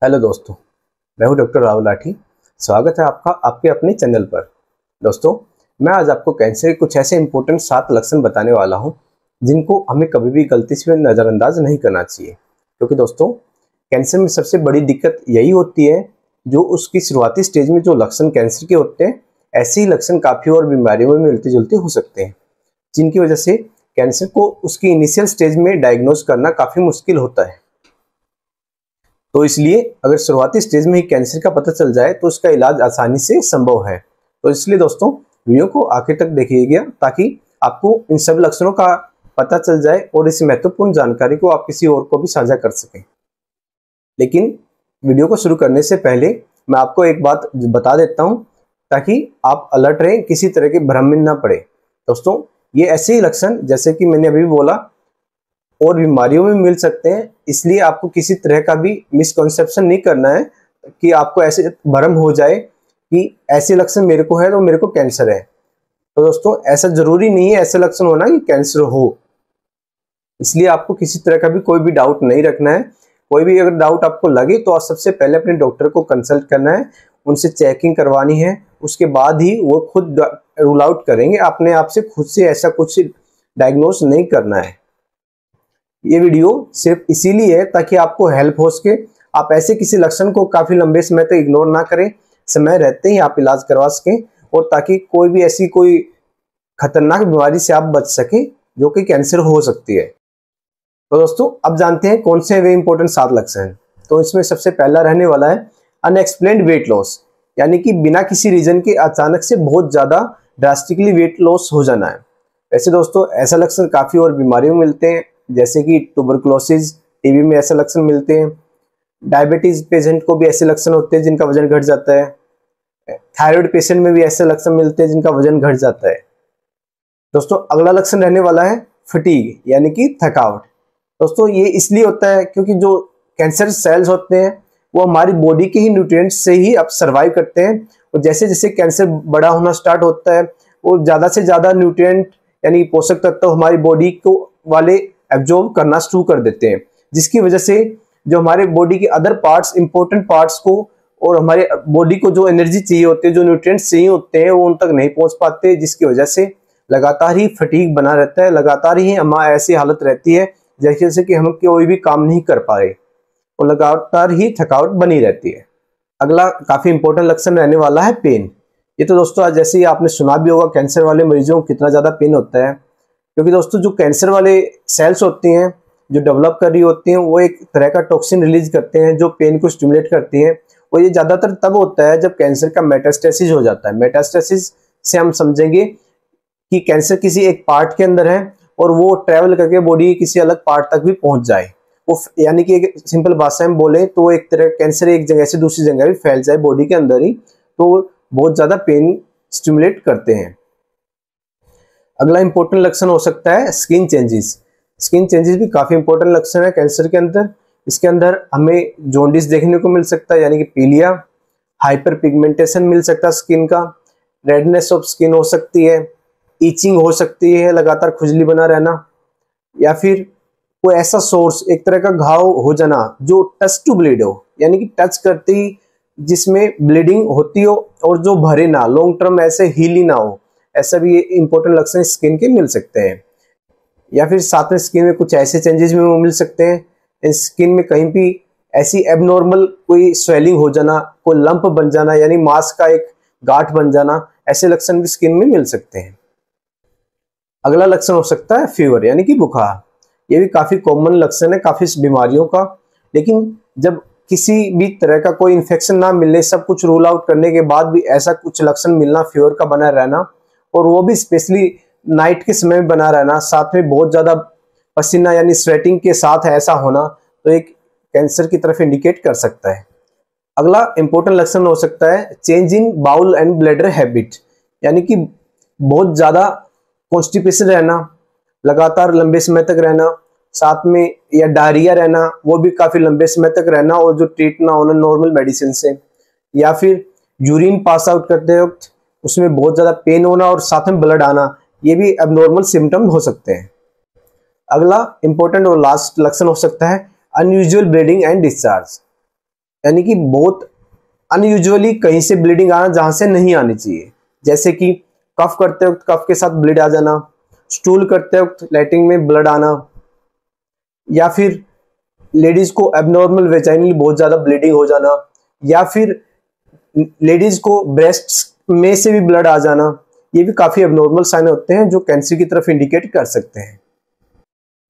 Hello दोस्तों, मैं हूं डॉक्टर राहुल लाठी। स्वागत है आपका आपके अपने चैनल पर। दोस्तों, मैं आज आपको कैंसर के कुछ ऐसे इंपॉर्टेंट 7 लक्षण बताने वाला हूं जिनको हमें कभी भी गलती से नज़रअंदाज नहीं करना चाहिए। क्योंकि दोस्तों, कैंसर में सबसे बड़ी दिक्कत यही होती है जो उसकी शुरुआती स्टेज में जो लक्षण कैंसर के होते हैं, ऐसे ही लक्षण काफ़ी और बीमारियों में मिलते जुलते हो सकते हैं, जिनकी वजह से कैंसर को उसकी इनिशियल स्टेज में डायग्नोज करना काफ़ी मुश्किल होता है। तो इसलिए अगर शुरुआती स्टेज में ही कैंसर का पता चल जाए तो उसका इलाज आसानी से संभव है। तो इसलिए दोस्तों, वीडियो को आखिर तक देखिएगा ताकि आपको इन सब लक्षणों का पता चल जाए और इस महत्वपूर्ण जानकारी को आप किसी और को भी साझा कर सकें। लेकिन वीडियो को शुरू करने से पहले मैं आपको एक बात बता देता हूं ताकि आप अलर्ट रहें, किसी तरह के भ्रम में ना पड़े। दोस्तों, ये ऐसे ही लक्षण जैसे कि मैंने अभी बोला और बीमारियों में मिल सकते हैं, इसलिए आपको किसी तरह का भी मिसकॉन्सेप्शन नहीं करना है कि आपको ऐसे भ्रम हो जाए कि ऐसे लक्षण मेरे को है तो मेरे को कैंसर है। तो दोस्तों, ऐसा जरूरी नहीं है ऐसे लक्षण होना कि कैंसर हो। इसलिए आपको किसी तरह का भी कोई भी डाउट नहीं रखना है। कोई भी अगर डाउट आपको लगे तो आप सबसे पहले अपने डॉक्टर को कंसल्ट करना है, उनसे चेकिंग करवानी है, उसके बाद ही वो खुद रूल आउट करेंगे। अपने आप से खुद से ऐसा कुछ डायग्नोज नहीं करना है। ये वीडियो सिर्फ इसीलिए है ताकि आपको हेल्प हो सके, आप ऐसे किसी लक्षण को काफ़ी लंबे समय तक इग्नोर ना करें, समय रहते ही आप इलाज करवा सकें और ताकि कोई भी ऐसी कोई खतरनाक बीमारी से आप बच सकें जो कि कैंसर हो सकती है। तो दोस्तों, अब जानते हैं कौन से वे इंपॉर्टेंट 7 लक्षण हैं। तो इसमें सबसे पहला रहने वाला है अनएक्सप्लेन्ड वेट लॉस, यानी कि बिना किसी रीजन के अचानक से बहुत ज़्यादा ड्रास्टिकली वेट लॉस हो जाना है। वैसे दोस्तों, ऐसा लक्षण काफ़ी और बीमारियों में मिलते हैं, जैसे कि ट्यूबरकुलोसिस, टीबी में ऐसे लक्षण मिलते हैं। डायबिटीज पेशेंट को भी ऐसे लक्षण होते हैं जिनका वजन घट जाता है। थायराइड पेशेंट में भी ऐसे लक्षण मिलते हैं जिनका वजन घट जाता है। दोस्तों, अगला लक्षण रहने वाला है फटीग, यानी कि थकावट। दोस्तों, ये इसलिए होता है क्योंकि जो कैंसर सेल्स होते हैं वो हमारी बॉडी के ही न्यूट्रिएंट्स से ही अब सर्वाइव करते हैं, और जैसे जैसे कैंसर बड़ा होना स्टार्ट होता है वो ज़्यादा से ज़्यादा न्यूट्रिएंट यानी पोषक तत्व हमारी बॉडी को वाले एब्जॉर्ब करना शुरू कर देते हैं, जिसकी वजह से जो हमारे बॉडी के अदर पार्ट्स, इंपॉर्टेंट पार्ट्स को और हमारे बॉडी को जो एनर्जी चाहिए होती है, जो न्यूट्रिएंट्स चाहिए होते हैं, वो उन तक नहीं पहुंच पाते, जिसकी वजह से लगातार ही फटीग बना रहता है, लगातार ही हमारी ऐसी हालत रहती है जैसे कि हम कोई भी काम नहीं कर पा रहे और लगातार ही थकावट बनी रहती है। अगला काफी इंपॉर्टेंट लक्षण रहने वाला है पेन। ये तो दोस्तों, आज जैसे ही आपने सुना भी होगा कैंसर वाले मरीजों को कितना ज्यादा पेन होता है, क्योंकि दोस्तों जो कैंसर वाले सेल्स होती हैं जो डेवलप कर रही होती हैं वो एक तरह का टॉक्सिन रिलीज करते हैं जो पेन को स्टिमुलेट करती हैं, और ये ज़्यादातर तब होता है जब कैंसर का मेटास्टेसिस हो जाता है। मेटास्टेसिस से हम समझेंगे कि कैंसर किसी एक पार्ट के अंदर है और वो ट्रैवल करके बॉडी के किसी अलग पार्ट तक भी पहुंच जाए, वो यानी कि एक सिंपल भाषा में बोले तो एक तरह कैंसर एक जगह से दूसरी जगह भी फैल जाए बॉडी के अंदर ही, तो बहुत ज़्यादा पेन स्टिमुलेट करते हैं। अगला इंपॉर्टेंट लक्षण हो सकता है स्किन चेंजेस। स्किन चेंजेस भी काफ़ी इंपॉर्टेंट लक्षण है कैंसर के अंदर। इसके अंदर हमें जॉन्डिस देखने को मिल सकता है, यानी कि पीलिया, हाइपर पिगमेंटेशन मिल सकता है स्किन का, रेडनेस ऑफ स्किन हो सकती है, ईचिंग हो सकती है, लगातार खुजली बना रहना, या फिर कोई ऐसा सोर्स, एक तरह का घाव हो जाना जो टच टू ब्लीड हो, यानी कि टच करते ही जिसमें ब्लीडिंग होती हो और जो भरे ना, लॉन्ग टर्म ऐसे हील ही ना हो, ऐसा भी इंपॉर्टेंट लक्षण स्किन के मिल सकते हैं। या फिर साथ में स्किन में कुछ ऐसे चेंजेस भी मिल सकते हैं, स्किन में कहीं भी ऐसी एबनॉर्मल कोई स्वेलिंग हो जाना, कोई लंप बन जाना, यानी मांस का एक गांठ बन जाना, ऐसे लक्षण भी स्किन में मिल सकते हैं। अगला लक्षण हो सकता है फीवर, यानी कि बुखार। ये भी काफी कॉमन लक्षण है काफी बीमारियों का, लेकिन जब किसी भी तरह का कोई इन्फेक्शन ना मिलने, सब कुछ रूल आउट करने के बाद भी ऐसा कुछ लक्षण मिलना, फीवर का बना रहना, और वो भी स्पेशली नाइट के समय में बना रहना, साथ में बहुत ज़्यादा पसीना यानी स्वेटिंग के साथ ऐसा होना, तो एक कैंसर की तरफ इंडिकेट कर सकता है। अगला इंपॉर्टेंट लक्षण हो सकता है change in bowel and bladder habit, यानी कि बहुत ज़्यादा कॉन्स्टिपेशन रहना, लगातार लंबे समय तक रहना, साथ में या डायरिया रहना, वो भी काफ़ी लंबे समय तक रहना और जो ट्रीट ना होना नॉर्मल मेडिसिन से, या फिर यूरिन पास आउट करते वक्त उसमें बहुत ज़्यादा पेन होना और साथ में ब्लड आना, ये भी एबनॉर्मल सिम्टम हो सकते हैं। अगला इंपॉर्टेंट और लास्ट लक्षण हो सकता है अनयूजुअल ब्लीडिंग एंड डिस्चार्ज। यानी कि बहुत अनयूजुअली कहीं से ब्लीडिंग आना जहां से नहीं आनी चाहिए, जैसे कि कफ करते वक्त कफ के साथ ब्लीड आ जाना, स्टूल करते वक्त लैट्रिन में ब्लड आना, या फिर लेडीज को एबनॉर्मल वेजाइनली बहुत ज्यादा ब्लीडिंग हो जाना, या फिर लेडीज को ब्रेस्ट में से भी ब्लड आ जाना। ये भी काफी एबनॉर्मल साइन होते हैं जो कैंसर की तरफ इंडिकेट कर सकते हैं।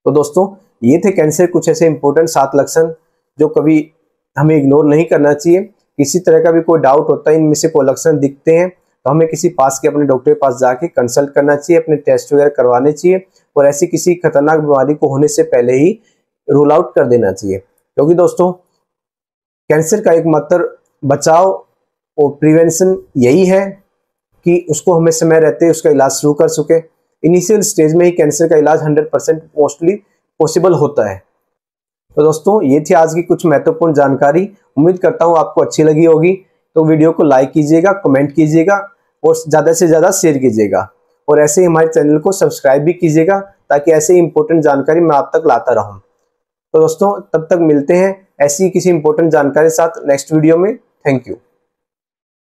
तो दोस्तों, ये थे कैंसर कुछ ऐसे इंपॉर्टेंट 7 लक्षण जो कभी हमें इग्नोर नहीं करना चाहिए। किसी तरह का भी कोई डाउट होता है, इनमें से कोई लक्षण दिखते हैं तो हमें किसी पास के अपने डॉक्टर के पास जाके कंसल्ट करना चाहिए, अपने टेस्ट वगैरह करवाने चाहिए और ऐसी किसी खतरनाक बीमारी को होने से पहले ही रूल आउट कर देना चाहिए। क्योंकि दोस्तों, कैंसर का एकमात्र बचाव और प्रिवेंशन यही है कि उसको हमें समय रहते उसका इलाज शुरू कर सके। इनिशियल स्टेज में ही कैंसर का इलाज 100% मोस्टली पॉसिबल होता है। तो दोस्तों, ये थी आज की कुछ महत्वपूर्ण जानकारी। उम्मीद करता हूँ आपको अच्छी लगी होगी। तो वीडियो को लाइक कीजिएगा, कमेंट कीजिएगा और ज़्यादा से ज़्यादा शेयर कीजिएगा और ऐसे ही हमारे चैनल को सब्सक्राइब भी कीजिएगा ताकि ऐसे ही इंपॉर्टेंट जानकारी मैं आप तक लाता रहूँ। तो दोस्तों, तब तक मिलते हैं ऐसी किसी इंपॉर्टेंट जानकारी के साथ नेक्स्ट वीडियो में। Thank you.